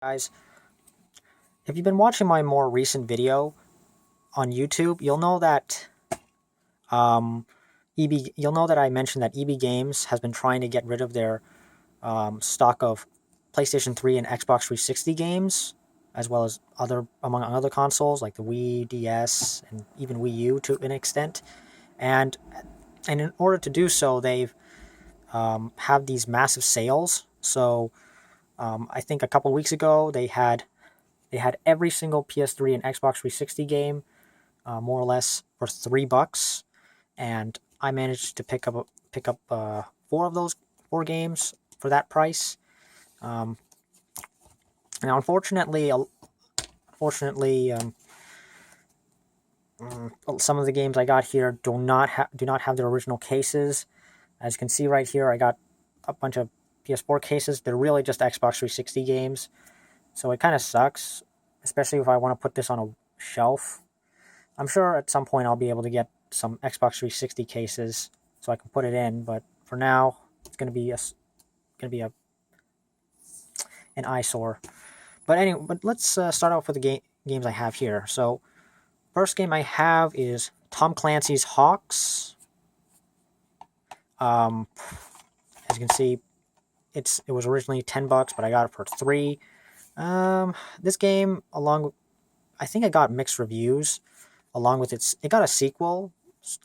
Guys, if you've been watching my more recent video on YouTube, um, you'll know that I mentioned that EB Games has been trying to get rid of their stock of PlayStation 3 and Xbox 360 games, as well as among other consoles like the Wii, DS, and even Wii U to an extent. And and in order to do so, they've have these massive sales. So I think a couple weeks ago they had every single PS3 and Xbox 360 game, more or less, for $3, and I managed to pick up four of those four games for that price. Um, Now, unfortunately, some of the games I got here do not have their original cases. As you can see right here, I got a bunch of PS4 cases. They're really just Xbox 360 games, so it kind of sucks, especially if I want to put this on a shelf. I'm sure at some point I'll be able to get some Xbox 360 cases so I can put it in, but for now it's gonna be an eyesore. But anyway, let's start off with the games I have here. So first game I have is Tom Clancy's Hawks. Um, as you can see, it was originally $10, but I got it for $3. This game, I think it got mixed reviews. Along with it got a sequel.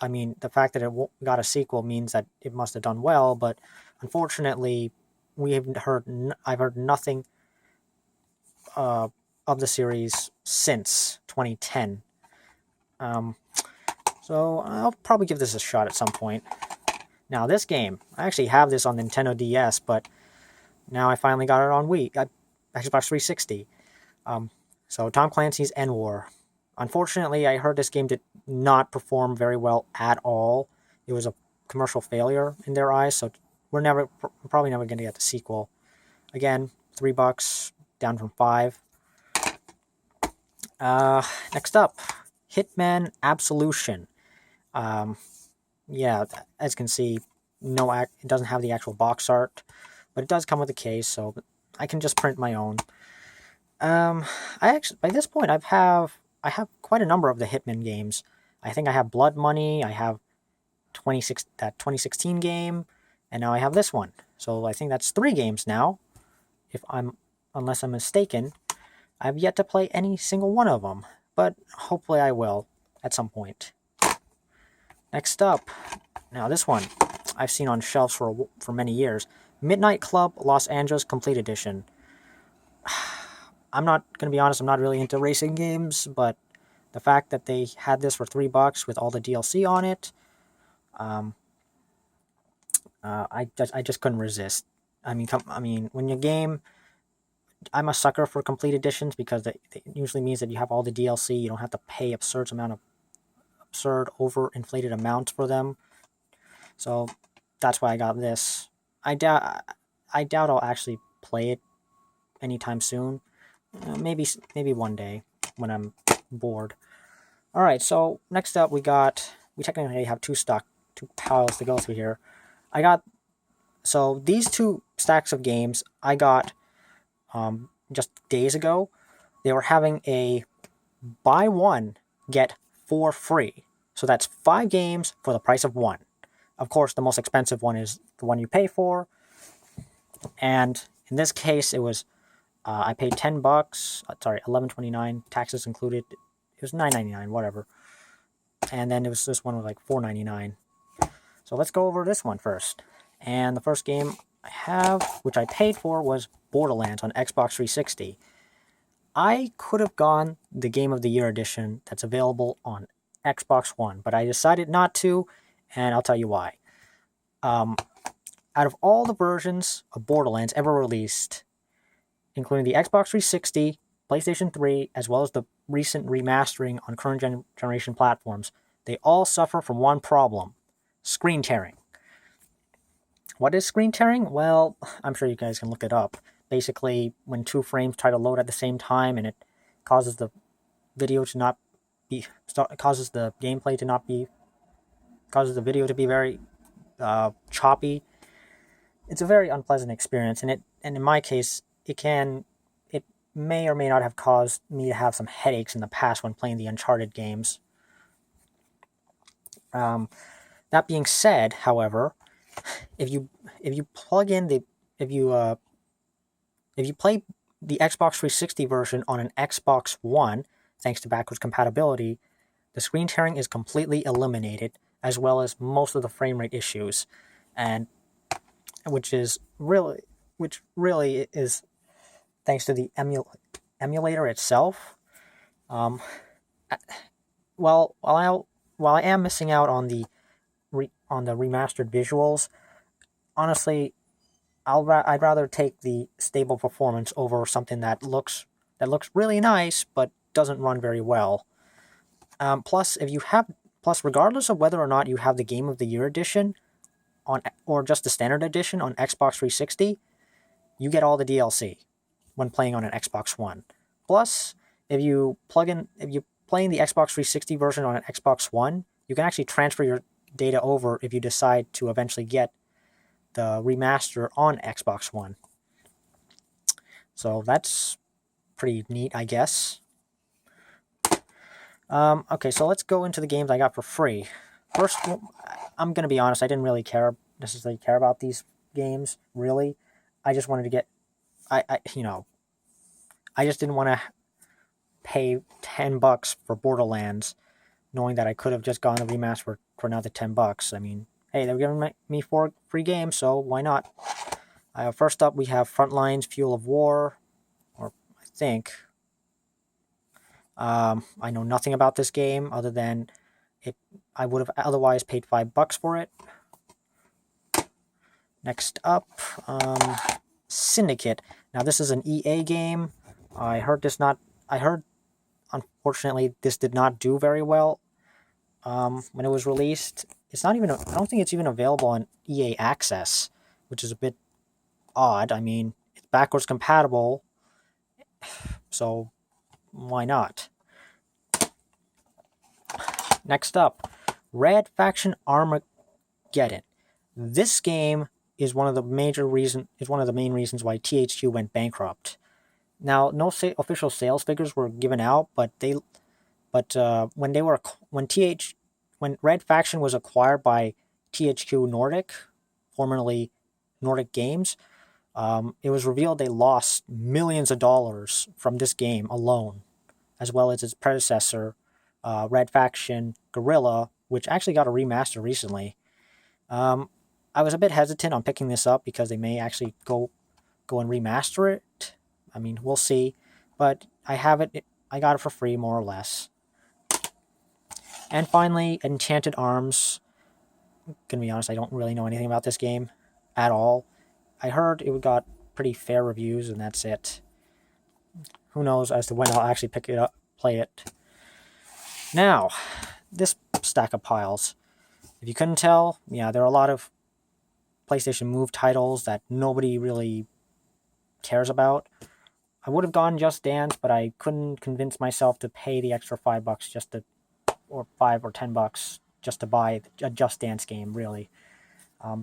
I mean, the fact that got a sequel means that it must have done well, but unfortunately, I've heard nothing of the series since 2010. Um, so I'll probably give this a shot at some point. Now, this game, I actually have this on Nintendo DS, but now I finally got it on Xbox 360. So Tom Clancy's End War. Unfortunately, I heard this game did not perform very well at all. It was a commercial failure in their eyes, so we're probably never going to get the sequel. Again, $3, down from 5. Next up, Hitman Absolution. Yeah, as you can see, it doesn't have the actual box art, but it does come with a case, so I can just print my own. By this point I have quite a number of the Hitman games. I think I have Blood Money, I have 2016 game, and now I have this one. So I think that's 3 games now, unless I'm mistaken. I've yet to play any single one of them, but hopefully I will at some point. Next up, now this one I've seen on shelves for many years. Midnight Club Los Angeles Complete Edition. I'm not going to be honest, I'm not really into racing games, but the fact that they had this for $3 with all the DLC on it, I just couldn't resist. When you game, I'm a sucker for complete editions because it usually means that you have all the DLC. You don't have to pay absurd overinflated amounts for them. So that's why I got this. I doubt I'll actually play it anytime soon. Maybe one day when I'm bored. All right, so next up we technically have two piles to go through here. So these 2 stacks of games I got just days ago. They were having a buy 1 get 4 free. So that's 5 games for the price of 1. Of course, the most expensive one is the one you pay for, and in this case it was I paid $10. Sorry, $11.29, taxes included. It was $9.99, whatever. And then it was this one was like $4.99. So let's go over this one first. And the first game I have, which I paid for, was Borderlands on Xbox 360. I could have gone the Game of the Year edition that's available on Xbox One, but I decided not to, and I'll tell you why. Out of all the versions of Borderlands ever released, including the Xbox 360, PlayStation 3, as well as the recent remastering on current generation platforms, they all suffer from one problem: screen tearing. What is screen tearing? Well, I'm sure you guys can look it up. Basically, when 2 frames try to load at the same time, and it causes the video to not be, causes the gameplay to not be, causes the video to be very choppy. It's a very unpleasant experience, and in my case, it may or may not have caused me to have some headaches in the past when playing the Uncharted games. That being said, however, if you plug in the if you play the Xbox 360 version on an Xbox One, thanks to backwards compatibility, the screen tearing is completely eliminated, as well as most of the frame rate issues, and which really is thanks to the emulator itself. Um, while I am missing out on the remastered visuals, honestly, I'd rather take the stable performance over something that looks really nice but doesn't run very well. Plus, regardless of whether or not you have the Game of the Year edition or just the standard edition on Xbox 360, you get all the DLC when playing on an Xbox One. Plus, if you playing the Xbox 360 version on an Xbox One, you can actually transfer your data over if you decide to eventually get the remaster on Xbox One. So that's pretty neat, I guess. Okay, so let's go into the games I got for free. First, I'm going to be honest, I didn't really necessarily care about these games, really. I just wanted to get, I just didn't want to pay $10 for Borderlands, knowing that I could have just gotten a remaster for another $10. I mean, hey, they were giving me 4 free games, so why not? First up, we have Frontlines, Fuel of War, or I think. I know nothing about this game other than I would have otherwise paid $5 for it. Next up, Syndicate. Now this is an EA game. I heard unfortunately this did not do very well when it was released. I don't think it's even available on EA Access, which is a bit odd. I mean, it's backwards compatible, so why not? Next up, Red Faction Armageddon. This game is one of the main reasons why THQ went bankrupt. Now, no official sales figures were given out, but when Red Faction was acquired by THQ Nordic, formerly Nordic Games, it was revealed they lost millions of dollars from this game alone, as well as its predecessor, Red Faction Guerrilla, which actually got a remaster recently. I was a bit hesitant on picking this up because they may actually go and remaster it. I mean, we'll see. But I got it for free, more or less. And finally, Enchanted Arms. I'm gonna be honest, I don't really know anything about this game at all. I heard it got pretty fair reviews, and that's it. Who knows as to when I'll actually pick it up, play it. Now, this stack of piles. If you couldn't tell, yeah, there are a lot of PlayStation Move titles that nobody really cares about. I would have gone Just Dance, but I couldn't convince myself to pay the extra $5 or $5 or $10 just to buy a Just Dance game. Really,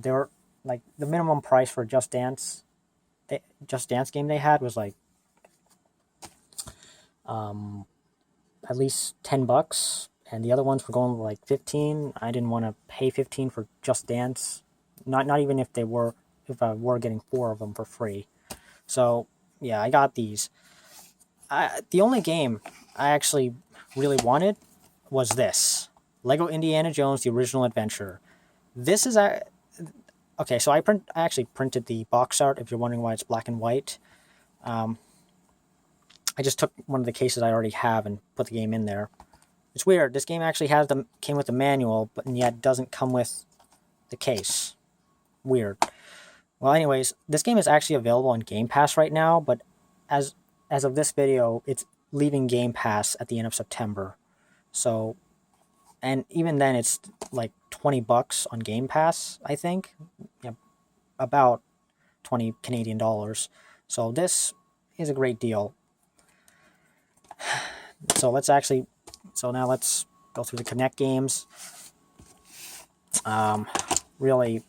they were like the minimum price for Just Dance game they had was like at least $10, and the other ones were going like 15. I didn't want to pay 15 for Just Dance, not even if I were getting 4 of them for free. So yeah, I got these. The only game I actually really wanted was this Lego Indiana Jones: The Original Adventure. This is okay. So I actually printed the box art. If you're wondering why it's black and white, I just took one of the cases I already have and put the game in there. It's weird. This game actually came with the manual, but yet doesn't come with the case. Weird. Well, anyways, this game is actually available on Game Pass right now, but as of this video, it's leaving Game Pass at the end of September. So, and even then, it's like $20 on Game Pass, I think. Yeah, about 20 Canadian dollars. So this is a great deal. So now let's go through the Kinect games. Really,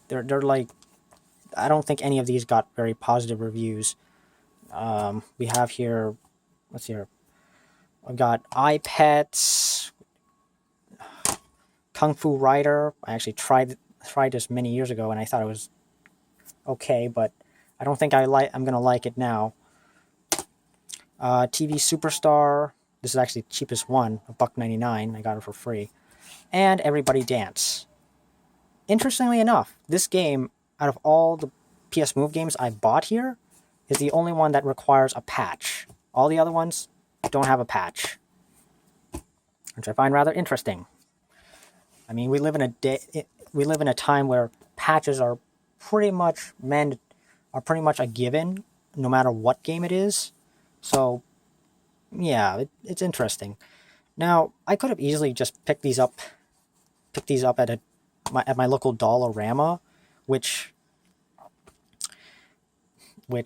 they're like, I don't think any of these got very positive reviews. We have here, let's see here. I've got iPets, Kung Fu Rider. I actually tried this many years ago, and I thought it was okay, but I don't think I'm gonna like it now. TV Superstar. This is actually the cheapest one, $1.99. I got it for free. And Everybody Dance. Interestingly enough, this game, out of all the PS Move games I bought here, is the only one that requires a patch. All the other ones don't have a patch, which I find rather interesting. I mean, we live in a time where patches are pretty much a given, no matter what game it is. So, yeah, it's interesting. Now, I could have easily just picked these up at my local Dollarama, which they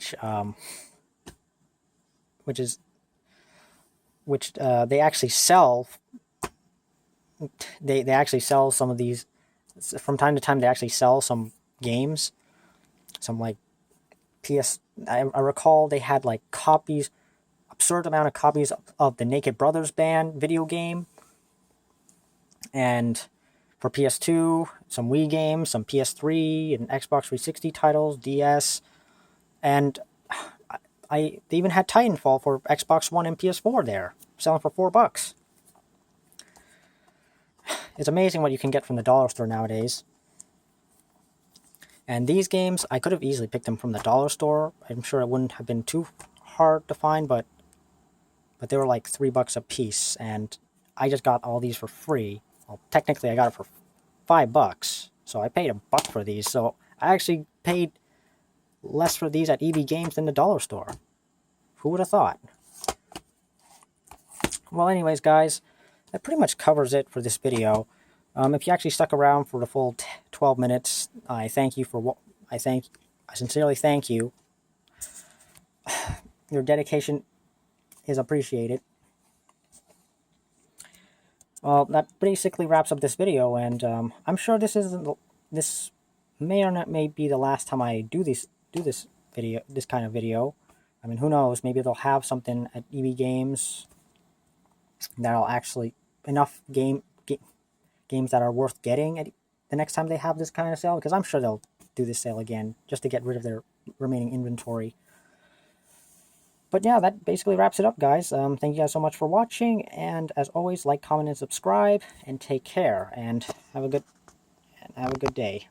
actually sell. They actually sell some of these from time to time. They actually sell some games, some like I recall they had like absurd amount of copies of the Naked Brothers Band video game, and for PS2, some Wii games, some PS3 and Xbox 360 titles, DS, and they even had Titanfall for Xbox One and PS4 there, selling for $4. It's amazing what you can get from the dollar store nowadays. And these games, I could have easily picked them from the dollar store. I'm sure it wouldn't have been too hard to find, but they were like $3 a piece, and I just got all these for free. Well, technically I got it for $5, so I paid $1 for these. So I actually paid less for these at EB Games than the dollar store. Who would have thought? Well, anyways, guys, that pretty much covers it for this video. If you actually stuck around for the full 12 minutes, I sincerely thank you. Your dedication is appreciated. Well, that basically wraps up this video, and I'm sure this may or not may be the last time I do this kind of video. I mean, who knows? Maybe they'll have something at EB Games that'll actually enough games that are worth getting at the next time they have this kind of sale, because I'm sure they'll do this sale again just to get rid of their remaining inventory. But yeah, that basically wraps it up, guys. Thank you guys so much for watching, and as always, like, comment, and subscribe, and take care, and have a good day.